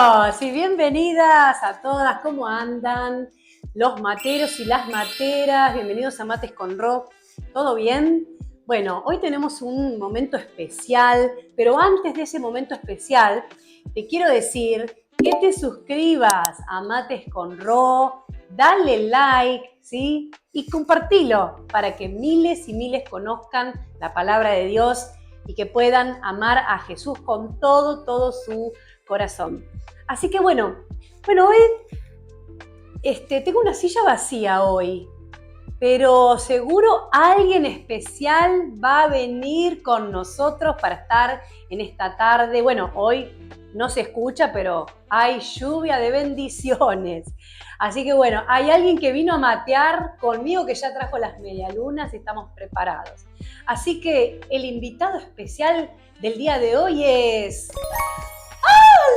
Bienvenidos y bienvenidas a todas. ¿Cómo andan los materos y las materas? Bienvenidos a Mates con Ro. ¿Todo bien? Bueno, hoy tenemos un momento especial, pero antes de ese momento especial, te quiero decir que te suscribas a Mates con Ro, dale like, ¿sí? Y compartilo para que miles y miles conozcan la palabra de Dios y que puedan amar a Jesús con todo su corazón. Así que bueno, hoy tengo una silla vacía hoy, pero seguro alguien especial va a venir con nosotros para estar en esta tarde. Bueno, hoy no se escucha, pero hay lluvia de bendiciones. Así que bueno, hay alguien que vino a matear conmigo que ya trajo las medialunas y estamos preparados. Así que el invitado especial del día de hoy es...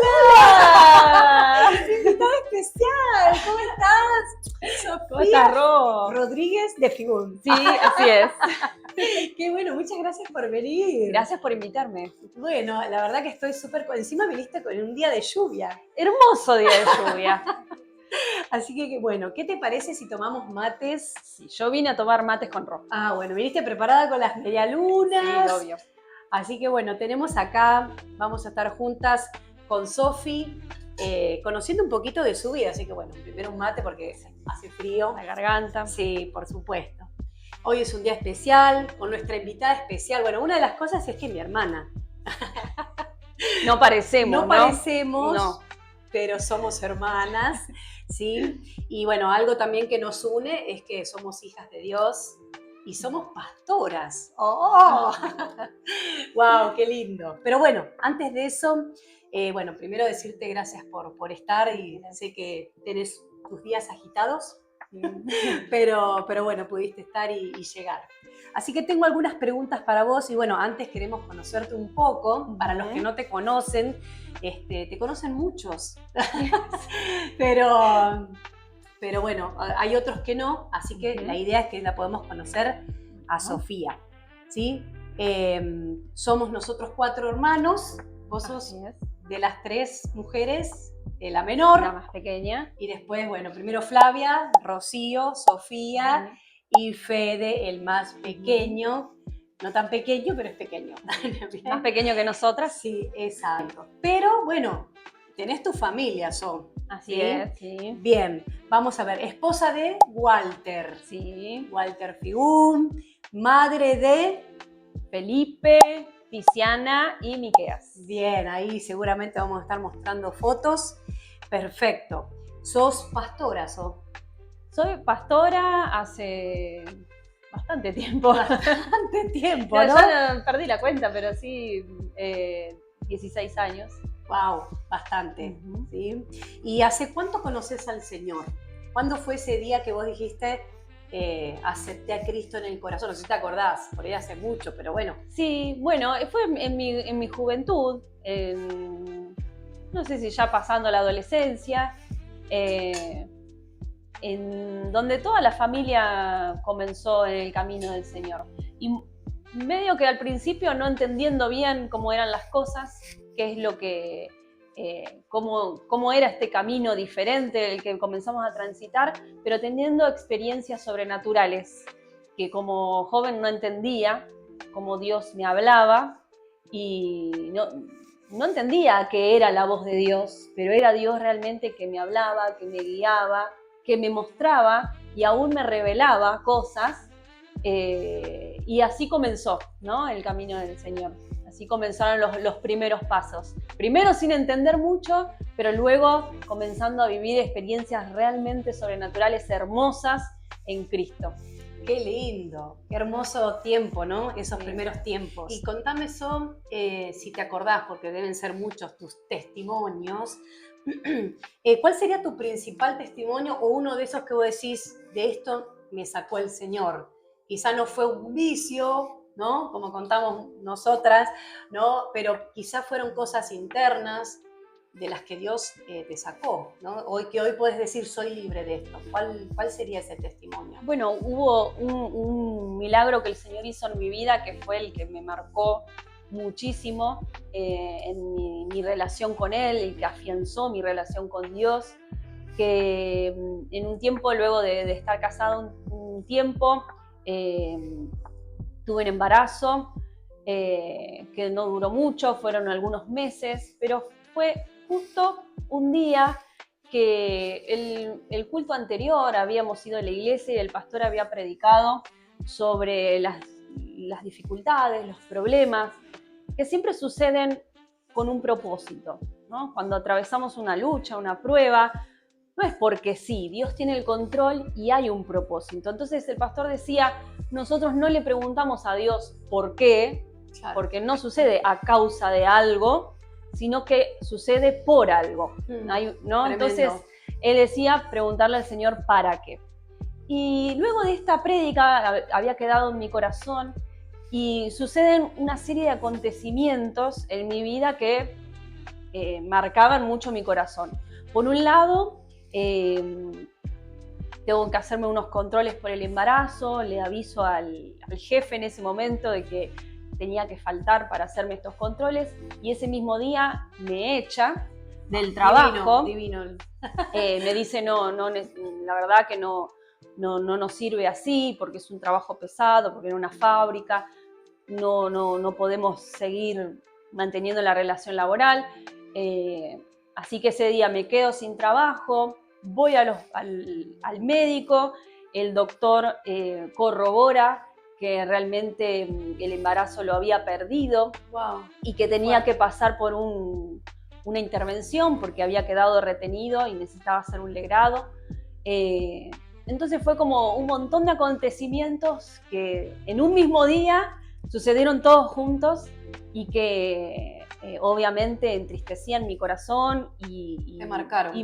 ¡Hola! ¡Invitada especial! ¿Cómo estás? Sofía ¿Cómo estás, Ro? Rodríguez de Figún. Sí, así es. Qué bueno, muchas gracias por venir. Gracias por invitarme. Bueno, la verdad que estoy súper... Encima viniste con un día de lluvia. Hermoso día de lluvia. Así que bueno, ¿qué te parece si tomamos mates? Sí, yo vine a tomar mates con Ro. Ah, bueno, viniste preparada con las medialunas. Sí, obvio. Así que bueno, tenemos acá, vamos a estar juntas con Sofi, conociendo un poquito de su vida. Así que bueno, primero un mate porque hace frío. La garganta. Sí, por supuesto. Hoy es un día especial, con nuestra invitada especial. Bueno, una de las cosas es que mi hermana. No parecemos, ¿no? Parecemos, no. Pero somos hermanas, ¿sí? Y bueno, algo también que nos une es que somos hijas de Dios y somos pastoras. ¡Oh! ¡Wow! ¡Qué lindo! Pero bueno, antes de eso, primero decirte gracias por estar y sé que tenés tus días agitados, pero bueno, pudiste estar y llegar. Así que tengo algunas preguntas para vos y bueno, antes queremos conocerte un poco. Para los que no te conocen, te conocen muchos, pero bueno, hay otros que no, así que la idea es que la podemos conocer a Sofía, ¿sí? Somos nosotros 4 hermanos, vos sos de las 3 mujeres, la menor, la más pequeña, y después, bueno, primero Flavia, Rocío, Sofía y Fede, el más pequeño. No tan pequeño, pero es pequeño. Más pequeño que nosotras. Sí, exacto. Pero bueno, tenés tu familia, Así es, sí. Bien, vamos a ver. Esposa de Walter. Sí. Walter Figún. Madre de Felipe, Tiziana y Miqueas. Bien, ahí seguramente vamos a estar mostrando fotos. Perfecto. ¿Sos pastora, So? Soy pastora hace bastante tiempo. Bastante tiempo, ¿no? Ya no perdí la cuenta, pero sí, 16 años. Wow, bastante. ¿Sí? ¿Y hace cuánto conoces al Señor? ¿Cuándo fue ese día que vos dijiste, acepté a Cristo en el corazón? No sé si te acordás, por ahí hace mucho, pero bueno. Sí, bueno, fue en mi juventud, no sé si ya pasando la adolescencia, en donde toda la familia comenzó en el camino del Señor. Y medio que al principio no entendiendo bien cómo eran las cosas, qué es lo que, cómo era este camino diferente el que comenzamos a transitar, pero teniendo experiencias sobrenaturales que como joven no entendía, cómo Dios me hablaba y no entendía que era la voz de Dios, pero era Dios realmente que me hablaba, que me guiaba, que me mostraba y aún me revelaba cosas, y así comenzó, ¿no? El camino del Señor. Así comenzaron los primeros pasos. Primero sin entender mucho, pero luego comenzando a vivir experiencias realmente sobrenaturales, hermosas en Cristo. Qué lindo, qué hermoso tiempo, ¿no? Esos primeros tiempos. Y contame, si te acordás, porque deben ser muchos tus testimonios, ¿cuál sería tu principal testimonio o uno de esos que vos decís, de esto me sacó el Señor? Quizá no fue un vicio, ¿no? Como contamos nosotras, ¿no? Pero quizá fueron cosas internas de las que Dios te sacó, ¿no? Hoy puedes decir, soy libre de esto. ¿Cuál sería ese testimonio? Bueno, hubo un milagro que el Señor hizo en mi vida que fue el que me marcó muchísimo en mi relación con Él, y que afianzó mi relación con Dios, que en un tiempo, luego de estar casada un tiempo, tuve un embarazo que no duró mucho, fueron algunos meses, pero fue justo un día que el culto anterior habíamos ido a la iglesia y el pastor había predicado sobre las dificultades, los problemas que siempre suceden con un propósito, ¿no? Cuando atravesamos una lucha, una prueba, no es porque sí, Dios tiene el control y hay un propósito. Entonces el pastor decía, nosotros no le preguntamos a Dios por qué, claro, porque no sucede a causa de algo, sino que sucede por algo, ¿no? Entonces él decía preguntarle al Señor para qué. Y luego de esta prédica había quedado en mi corazón y suceden una serie de acontecimientos en mi vida que marcaban mucho mi corazón. Por un lado, tengo que hacerme unos controles por el embarazo, le aviso al jefe en ese momento de que tenía que faltar para hacerme estos controles, y ese mismo día me echa del trabajo. Divino. Me dice, no, la verdad que no nos sirve así, porque es un trabajo pesado, porque en una fábrica no podemos seguir manteniendo la relación laboral. Así que ese día me quedo sin trabajo, voy al médico, el doctor corrobora que realmente el embarazo lo había perdido, wow, y que tenía que pasar por una intervención porque había quedado retenido y necesitaba hacer un legrado. Entonces fue como un montón de acontecimientos que en un mismo día sucedieron todos juntos y que obviamente entristecían mi corazón y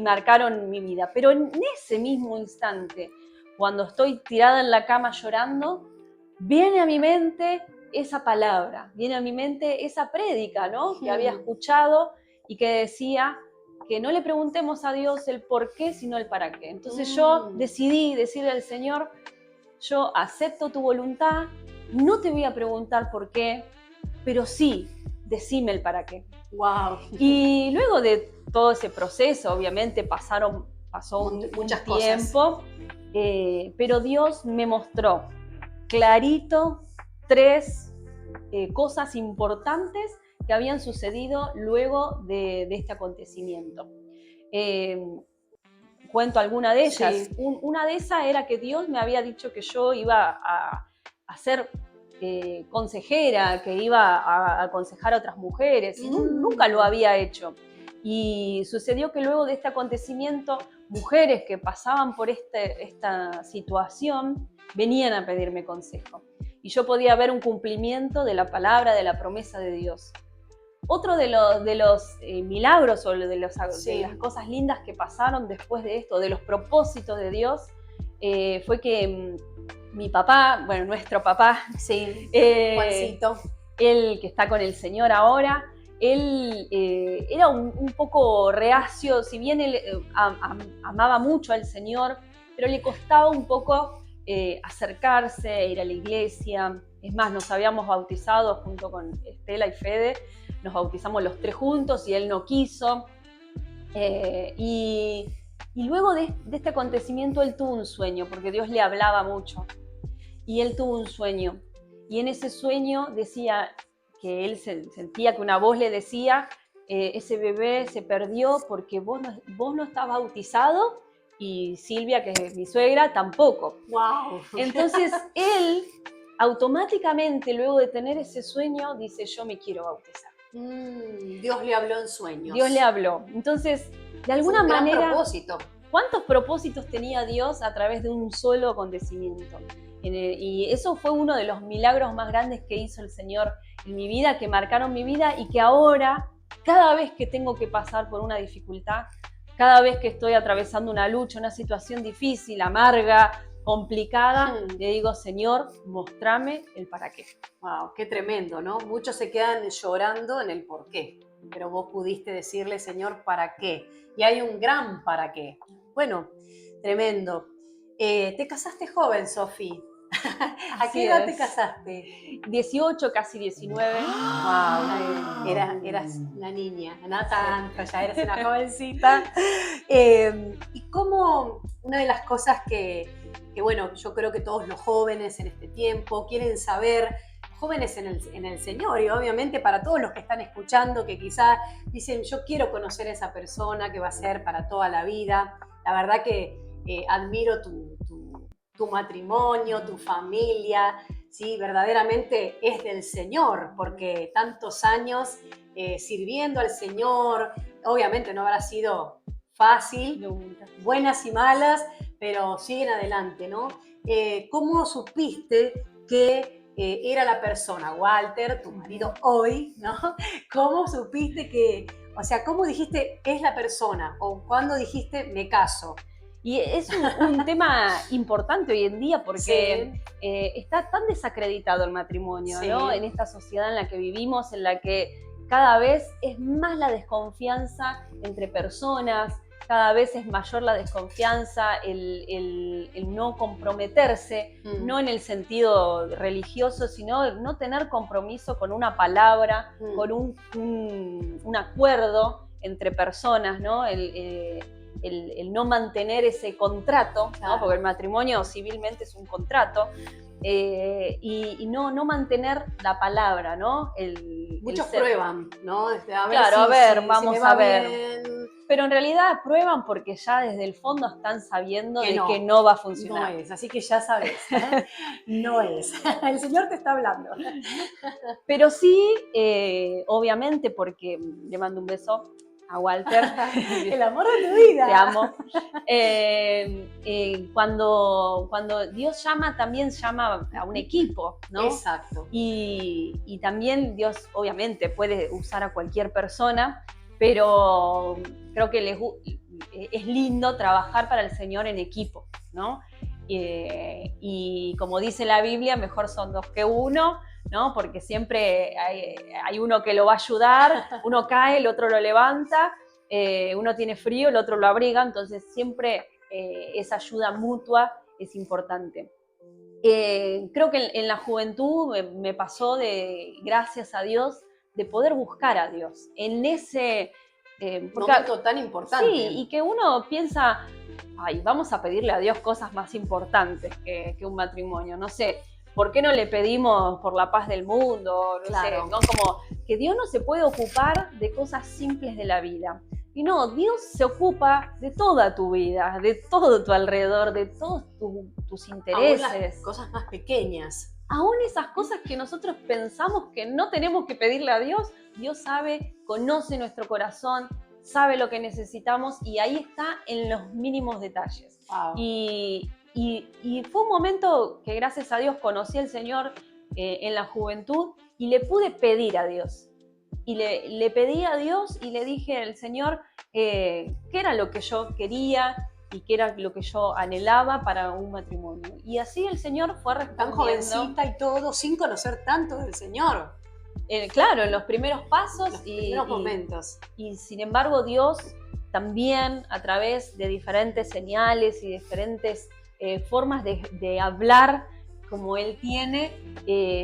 marcaron mi vida. Pero en ese mismo instante, cuando estoy tirada en la cama llorando, viene a mi mente esa palabra, viene a mi mente esa prédica, ¿no? Que había escuchado y que decía que no le preguntemos a Dios el por qué, sino el para qué. Entonces yo decidí decirle al Señor, yo acepto tu voluntad, no te voy a preguntar por qué, pero sí, decime el para qué. Wow. Y luego de todo ese proceso, obviamente pasó muchas tiempo, pero Dios me mostró clarito 3 cosas importantes que habían sucedido luego de este acontecimiento. Cuento alguna de ellas. Sí. Una de esas era que Dios me había dicho que yo iba a ser consejera, que iba a aconsejar a otras mujeres, y nunca lo había hecho. Y sucedió que luego de este acontecimiento, mujeres que pasaban por esta situación venían a pedirme consejo. Y yo podía ver un cumplimiento de la palabra, de la promesa de Dios. Otro de los milagros o de las cosas lindas que pasaron después de esto, de los propósitos de Dios, fue que mi papá, bueno, nuestro papá, Juancito, él que está con el Señor ahora, él era un poco reacio, si bien él amaba mucho al Señor, pero le costaba un poco acercarse, ir a la iglesia. Es más, nos habíamos bautizado junto con Estela y Fede, nos bautizamos los 3 juntos y él no quiso. Y luego de este acontecimiento él tuvo un sueño, porque Dios le hablaba mucho. Y él tuvo un sueño. Y en ese sueño decía que él sentía que una voz le decía, ese bebé se perdió porque vos no estás bautizado y Silvia, que es mi suegra, tampoco. ¡Wow! Entonces él automáticamente, luego de tener ese sueño, dice, yo me quiero bautizar. Dios le habló en sueños. Dios le habló. Entonces, de alguna manera, gran propósito. ¿Cuántos propósitos tenía Dios a través de un solo acontecimiento? Y eso fue uno de los milagros más grandes que hizo el Señor en mi vida, que marcaron mi vida y que ahora, cada vez que tengo que pasar por una dificultad, cada vez que estoy atravesando una lucha, una situación difícil, amarga, complicada, le digo, Señor, mostrame el para qué. Wow, qué tremendo, ¿no? Muchos se quedan llorando en el por qué, pero vos pudiste decirle, Señor, ¿para qué? Y hay un gran para qué. Bueno, tremendo. Te casaste joven, Sofi. ¿A qué edad te casaste? 18, casi 19. Wow, eras una niña, no tanto, ya eres una jovencita. Y cómo una de las cosas que, bueno, yo creo que todos los jóvenes en este tiempo quieren saber, jóvenes en el Señor, y obviamente para todos los que están escuchando, que quizás dicen, yo quiero conocer a esa persona que va a ser para toda la vida. La verdad que admiro tu matrimonio, tu familia, ¿sí? Verdaderamente es del Señor, porque tantos años sirviendo al Señor, obviamente no habrá sido fácil, buenas y malas, pero siguen adelante, ¿no? ¿Cómo supiste que era la persona, Walter, tu marido hoy, ¿no? ¿Cómo supiste que, o sea, cómo dijiste es la persona o cuándo dijiste me caso? Y es un tema importante hoy en día porque Sí. está tan desacreditado el matrimonio, Sí. ¿no? En esta sociedad en la que vivimos, en la que cada vez es más la desconfianza entre personas, cada vez es mayor la desconfianza, el no comprometerse, no en el sentido religioso, sino no tener compromiso con una palabra, con un acuerdo entre personas, ¿no? El no mantener ese contrato, Claro. ¿no? Porque el matrimonio civilmente es un contrato, y no mantener la palabra, ¿no? Muchos prueban, ¿no? Vamos a ver. Bien. Pero en realidad prueban porque ya desde el fondo están sabiendo que no, no va a funcionar. No es, así que ya sabes, ¿eh? No es. El Señor te está hablando. Pero sí, obviamente, porque le mando un beso a Walter. El amor de tu vida. Te amo. Cuando Dios llama, también llama a un equipo, ¿no? Exacto. Y también Dios, obviamente, puede usar a cualquier persona, pero creo que es lindo trabajar para el Señor en equipo, ¿no? Y como dice la Biblia, mejor son dos que uno, ¿no? Porque siempre hay uno que lo va a ayudar, uno cae, el otro lo levanta, uno tiene frío, el otro lo abriga, entonces siempre esa ayuda mutua es importante. Creo que en la juventud me pasó gracias a Dios, de poder buscar a Dios en ese momento tan importante. Sí, y que uno piensa, ay, vamos a pedirle a Dios cosas más importantes que un matrimonio, no sé. ¿Por qué no le pedimos por la paz del mundo? No sé, ¿no? Como que Dios no se puede ocupar de cosas simples de la vida. Y no, Dios se ocupa de toda tu vida, de todo tu alrededor, de todos tus intereses. Aún las cosas más pequeñas. Aún esas cosas que nosotros pensamos que no tenemos que pedirle a Dios, Dios sabe, conoce nuestro corazón, sabe lo que necesitamos y ahí está en los mínimos detalles. Wow. Y fue un momento que gracias a Dios conocí al Señor en la juventud y le pude pedir a Dios. Y le pedí a Dios y le dije al Señor qué era lo que yo quería y qué era lo que yo anhelaba para un matrimonio. Y así el Señor fue respondiendo. Tan jovencita y todo, sin conocer tanto del Señor. Claro, en los primeros pasos. Los primeros momentos. Y sin embargo Dios también a través de diferentes señales y diferentes formas de hablar como Él tiene,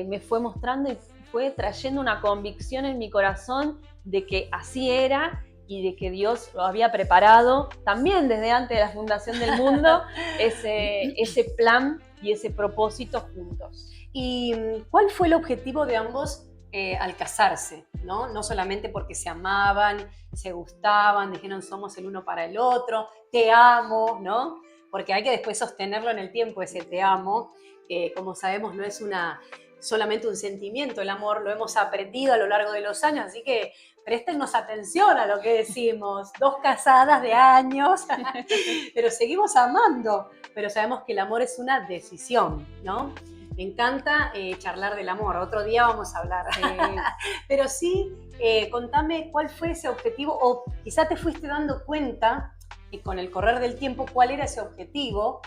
me fue mostrando y fue trayendo una convicción en mi corazón de que así era y de que Dios lo había preparado también desde antes de la fundación del mundo, ese plan y ese propósito juntos. ¿Y cuál fue el objetivo de ambos al casarse? No solamente porque se amaban, se gustaban, dijeron somos el uno para el otro, te amo, ¿no? Porque hay que después sostenerlo en el tiempo, ese te amo. Como sabemos, no es solamente un sentimiento, el amor lo hemos aprendido a lo largo de los años, así que préstennos atención a lo que decimos, 2 casadas de años, pero seguimos amando, pero sabemos que el amor es una decisión, ¿no? Me encanta charlar del amor, otro día vamos a hablar, pero sí, contame cuál fue ese objetivo, o quizá te fuiste dando cuenta con el correr del tiempo cuál era ese objetivo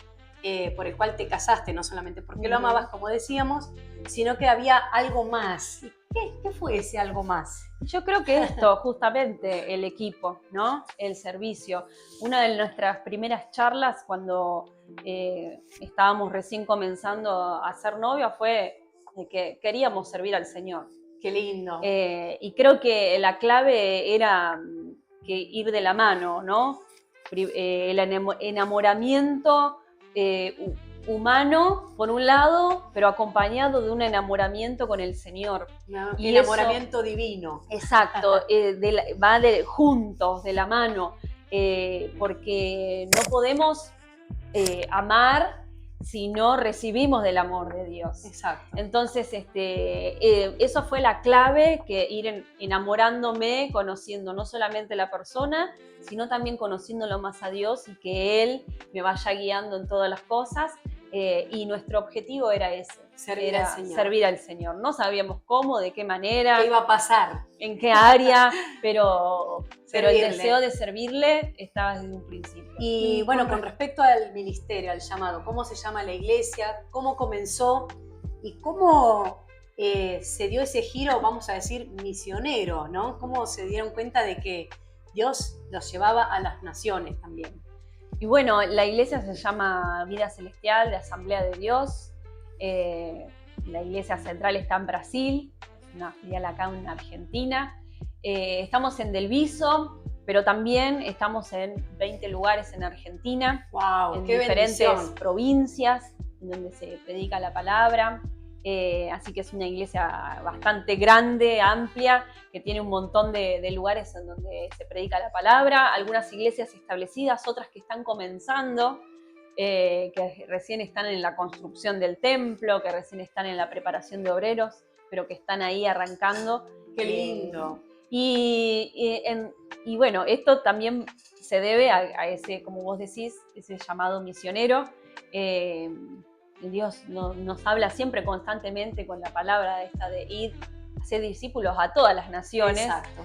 por el cual te casaste, no solamente porque lo amabas, como decíamos, sino que había algo más. ¿Qué fue ese algo más? Yo creo que esto, justamente, el equipo, ¿no? El servicio. Una de nuestras primeras charlas cuando estábamos recién comenzando a ser novios fue de que queríamos servir al Señor. Qué lindo. Y creo que la clave era que ir de la mano, ¿no? El enamoramiento humano, por un lado, pero acompañado de un enamoramiento con el Señor. Y enamoramiento divino. Exacto, va juntos, de la mano, porque no podemos amar si no recibimos del amor de Dios. Exacto. Entonces, eso fue la clave, que ir enamorándome, conociendo no solamente la persona, sino también conociéndolo más a Dios y que Él me vaya guiando en todas las cosas. Y nuestro objetivo era ese. Servir al Señor. No sabíamos cómo, de qué manera. ¿Qué iba a pasar? En qué área, pero el deseo de servirle estaba desde un principio. Y bueno, con respecto al ministerio, al llamado, ¿cómo se llama la iglesia? ¿Cómo comenzó? ¿Y cómo se dio ese giro, vamos a decir, misionero, ¿no? ¿Cómo se dieron cuenta de que Dios los llevaba a las naciones también? Y bueno, la iglesia se llama Vida Celestial de Asamblea de Dios. La iglesia central está en Brasil, una filial acá en Argentina. Estamos en Del Viso, pero también estamos en 20 lugares en Argentina, wow, en qué diferentes bendición. Provincias en donde se predica la palabra. Así que es una iglesia bastante grande, amplia, que tiene un montón de lugares en donde se predica la palabra. Algunas iglesias establecidas, otras que están comenzando, que recién están en la construcción del templo, que recién están en la preparación de obreros, pero que están ahí arrancando. Qué lindo. Y bueno, esto también se debe a ese, como vos decís, ese llamado misionero. Dios nos habla siempre constantemente con la palabra esta de ir a ser discípulos a todas las naciones. Exacto.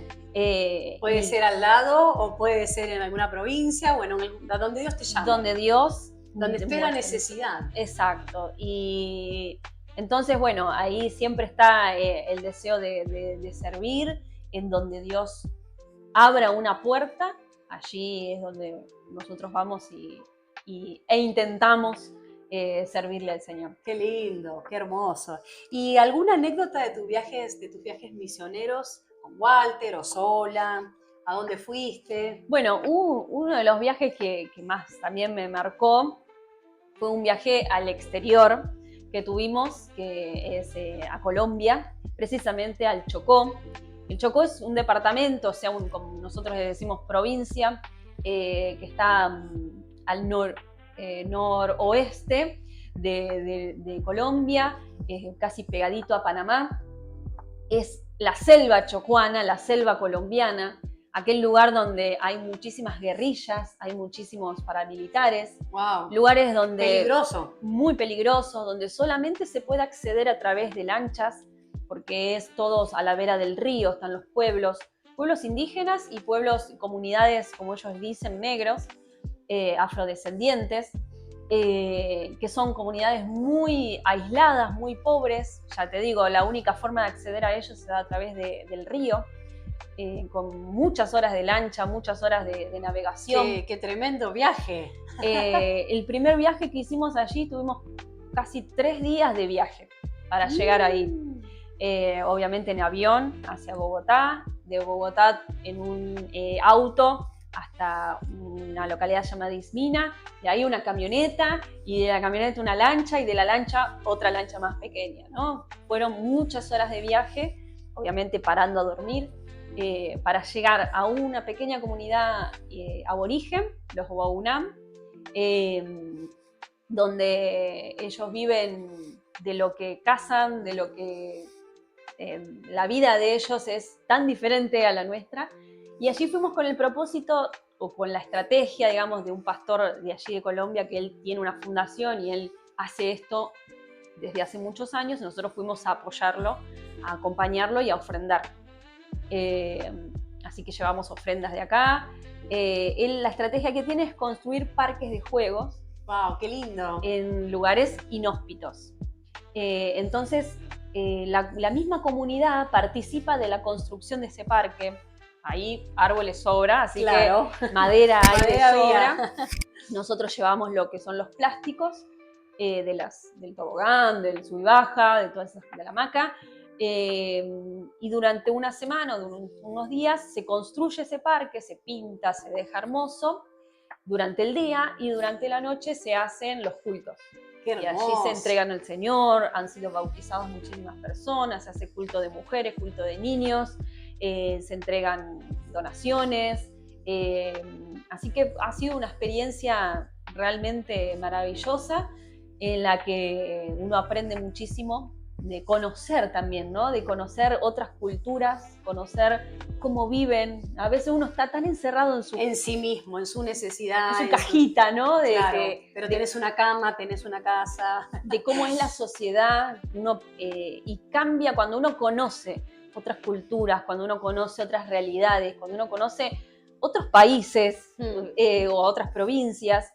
Puede ser al lado o puede ser en alguna provincia, bueno, a donde Dios te llama. Donde esté la necesidad. Exacto. Y entonces, bueno, ahí siempre está el deseo de servir, en donde Dios abra una puerta, allí es donde nosotros vamos e intentamos servirle al Señor. Qué lindo, qué hermoso. ¿Y alguna anécdota de tus viajes misioneros con Walter o sola? ¿A dónde fuiste? Bueno, uno de los viajes que más también me marcó fue un viaje al exterior que tuvimos, que es a Colombia, precisamente al Chocó. El Chocó es un departamento, o sea, como nosotros le decimos provincia, que está al noroeste de Colombia, casi pegadito a Panamá. Es la selva chocuana, la selva colombiana, aquel lugar donde hay muchísimas guerrillas, hay muchísimos paramilitares. Wow. Lugares donde... Peligroso. Muy peligroso, donde solamente se puede acceder a través de lanchas, porque es todos a la vera del río, están los pueblos indígenas y comunidades, como ellos dicen, negros, afrodescendientes, que son comunidades muy aisladas, muy pobres. Ya te digo, la única forma de acceder a ellos se da a través del río, con muchas horas de lancha, muchas horas de navegación. ¡Qué tremendo viaje! El primer viaje que hicimos allí, tuvimos casi 3 días de viaje para llegar ahí. Obviamente en avión hacia Bogotá, de Bogotá en un auto hasta una localidad llamada Ismina, de ahí una camioneta, y de la camioneta una lancha, y de la lancha otra lancha más pequeña, ¿no? Fueron muchas horas de viaje, obviamente parando a dormir, para llegar a una pequeña comunidad aborigen, los Waunam, donde ellos viven de lo que cazan, de lo que la vida de ellos es tan diferente a la nuestra. Y allí fuimos con el propósito, o con la estrategia, digamos, de un pastor de allí de Colombia, que él tiene una fundación y él hace esto desde hace muchos años, y nosotros fuimos a apoyarlo, a acompañarlo y a ofrendar. Así que llevamos ofrendas de acá. La estrategia que tiene es construir parques de juegos. ¡Wow, qué lindo! En lugares inhóspitos. Entonces, la misma comunidad participa de la construcción de ese parque. Ahí árboles sobra, así Claro. que madera hay de Madera sobra. había. Nosotros llevamos lo que son los plásticos del tobogán, del sub y baja, de todas esas, de la hamaca. Y durante una semana o unos días se construye ese parque, se pinta, se deja hermoso durante el día, y durante la noche se hacen los cultos. Qué Y hermoso. allí se entregan al Señor, han sido bautizadas muchísimas personas, se hace culto de mujeres, culto de niños, se entregan donaciones. Así que ha sido una experiencia realmente maravillosa en la que uno aprende muchísimo de conocer también, ¿no? De conocer otras culturas, conocer cómo viven. A veces uno está tan encerrado en sí mismo, en su necesidad. en su cajita, ¿no? Claro, pero tienes una cama, tenés una casa. De cómo es la sociedad, y cambia cuando uno conoce otras culturas, cuando uno conoce otras realidades, cuando uno conoce otros países o otras provincias,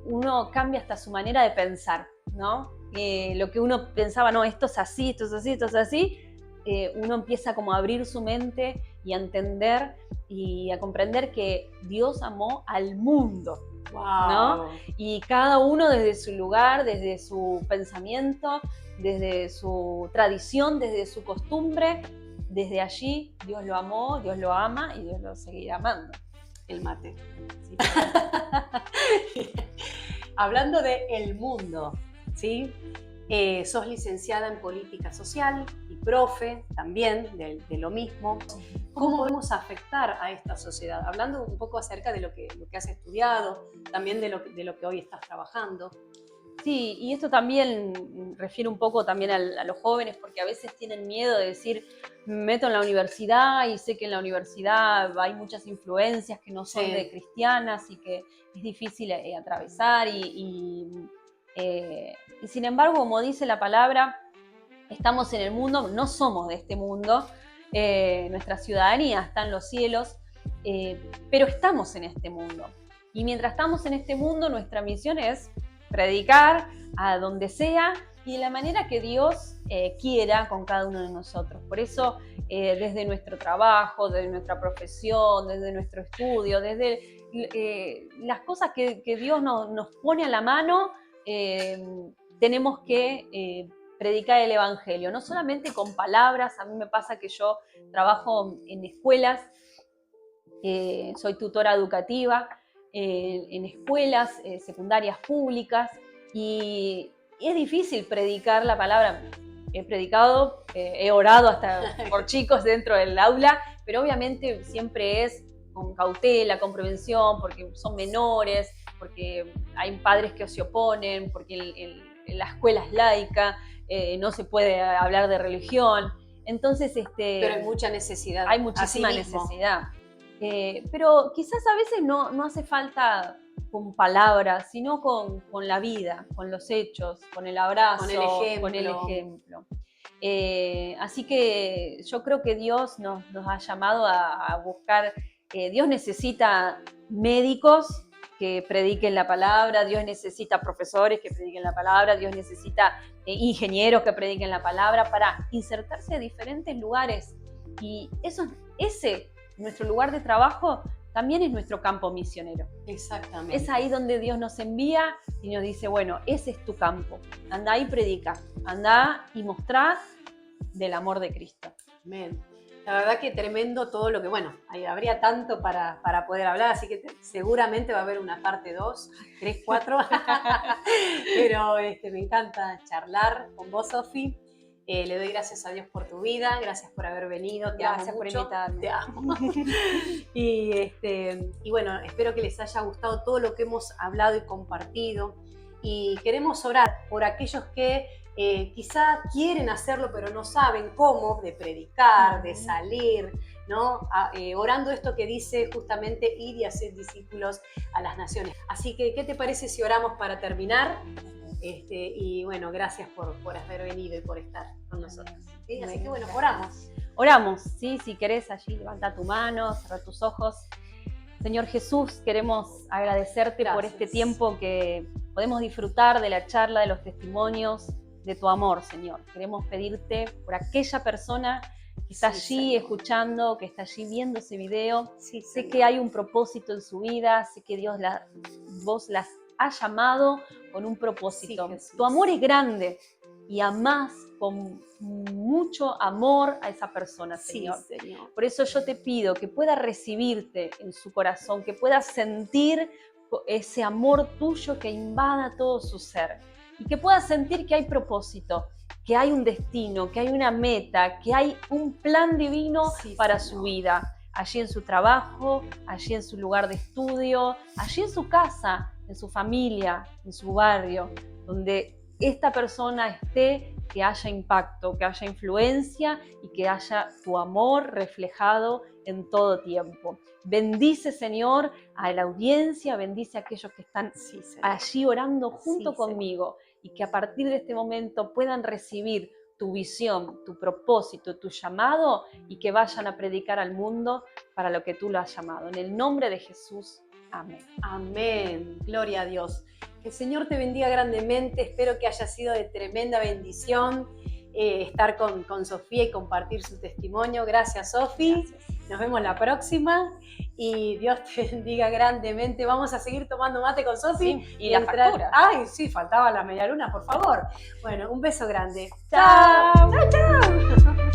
uno cambia hasta su manera de pensar, ¿no? Lo que uno pensaba, no, esto es así, esto es así, esto es así, uno empieza como a abrir su mente y a entender y a comprender que Dios amó al mundo. Wow. ¿No? Y cada uno desde su lugar, desde su pensamiento, desde su tradición, desde su costumbre, desde allí Dios lo amó, Dios lo ama y Dios lo seguirá amando. El mate. Sí. Hablando de el mundo, ¿sí? Sos licenciada en política social y profe también de lo mismo. ¿Cómo podemos afectar a esta sociedad? Hablando un poco acerca de lo que has estudiado, también de lo que hoy estás trabajando. Sí, y esto también refiere un poco también a los jóvenes, porque a veces tienen miedo de decir, me meto en la universidad y sé que en la universidad hay muchas influencias que no son de cristianas y que es difícil atravesar y sin embargo, como dice la palabra, estamos en el mundo, no somos de este mundo, nuestra ciudadanía está en los cielos, pero estamos en este mundo. Y mientras estamos en este mundo, nuestra misión es predicar a donde sea y de la manera que Dios quiera con cada uno de nosotros. Por eso, desde nuestro trabajo, desde nuestra profesión, desde nuestro estudio, desde las cosas que Dios nos pone a la mano, tenemos que predicar el evangelio, no solamente con palabras. A mí me pasa que yo trabajo en escuelas, soy tutora educativa en escuelas secundarias públicas y es difícil predicar la palabra. He predicado, he orado hasta por chicos dentro del aula, pero obviamente siempre es con cautela, con prevención, porque son menores, porque hay padres que se oponen, porque la escuela es laica, no se puede hablar de religión. Entonces, pero hay mucha necesidad. Hay muchísima necesidad. Pero quizás a veces no hace falta con palabras, sino con la vida, con los hechos, con el abrazo, con el ejemplo. Así que yo creo que Dios nos ha llamado a buscar. Dios necesita médicos que prediquen la palabra, Dios necesita profesores que prediquen la palabra, Dios necesita ingenieros que prediquen la palabra para insertarse en diferentes lugares. Y nuestro lugar de trabajo también es nuestro campo misionero. Exactamente. Es ahí donde Dios nos envía y nos dice, bueno, ese es tu campo. Andá y predica, andá y mostrá del amor de Cristo. Amén. La verdad que tremendo todo lo que, habría tanto para poder hablar, así que seguramente va a haber una parte 2, 3, 4. Pero me encanta charlar con vos, Sofi. Le doy gracias a Dios por tu vida, gracias por haber venido, gracias amo por mucho, invitarme. Te amo. Y bueno, espero que les haya gustado todo lo que hemos hablado y compartido. Y queremos orar por aquellos que quizá quieren hacerlo, pero no saben cómo, de predicar, de salir, ¿no? Orando esto que dice justamente ir y hacer discípulos a las naciones. Así que, ¿qué te parece si oramos para terminar? Y bueno, gracias por haber venido y por estar con nosotros. ¿Sí? Así que bueno, oramos. Oramos, ¿sí? Si querés allí, levanta tu mano, cerra tus ojos. Señor Jesús, queremos agradecerte por este tiempo que podemos disfrutar de la charla, de los testimonios, de tu amor, Señor. Queremos pedirte por aquella persona que está Sí, allí Señor. escuchando, que está allí viendo ese video. Sí, Sé Señor. que hay un propósito en su vida, sé que vos las has llamado con un propósito. Sí, Jesús. Tu amor es grande y amás con mucho amor a esa persona, Sí, Señor. Señor. Por eso yo te pido que pueda recibirte en su corazón, que pueda sentir ese amor tuyo que invada todo su ser y que pueda sentir que hay propósito, que hay un destino, que hay una meta, que hay un plan divino Sí, para Señor. su vida, allí en su trabajo, allí en su lugar de estudio, allí en su casa, en su familia, en su barrio, donde esta persona esté, que haya impacto, que haya influencia y que haya tu amor reflejado en todo tiempo. Bendice, Señor, a la audiencia, bendice a aquellos que están Sí, Señor. allí orando junto Sí, conmigo y que a partir de este momento puedan recibir tu visión, tu propósito, tu llamado y que vayan a predicar al mundo para lo que tú lo has llamado. En el nombre de Jesús, amén. Amén. Gloria a Dios. Que el Señor te bendiga grandemente. Espero que haya sido de tremenda bendición estar con Sofía y compartir su testimonio. Gracias, Sofi. Nos vemos la próxima y Dios te bendiga grandemente. Vamos a seguir tomando mate con Sofi. Sí, y la factura. Ay, sí, faltaba la media luna, por favor. Bueno, un beso grande. Chao. Chao, chao.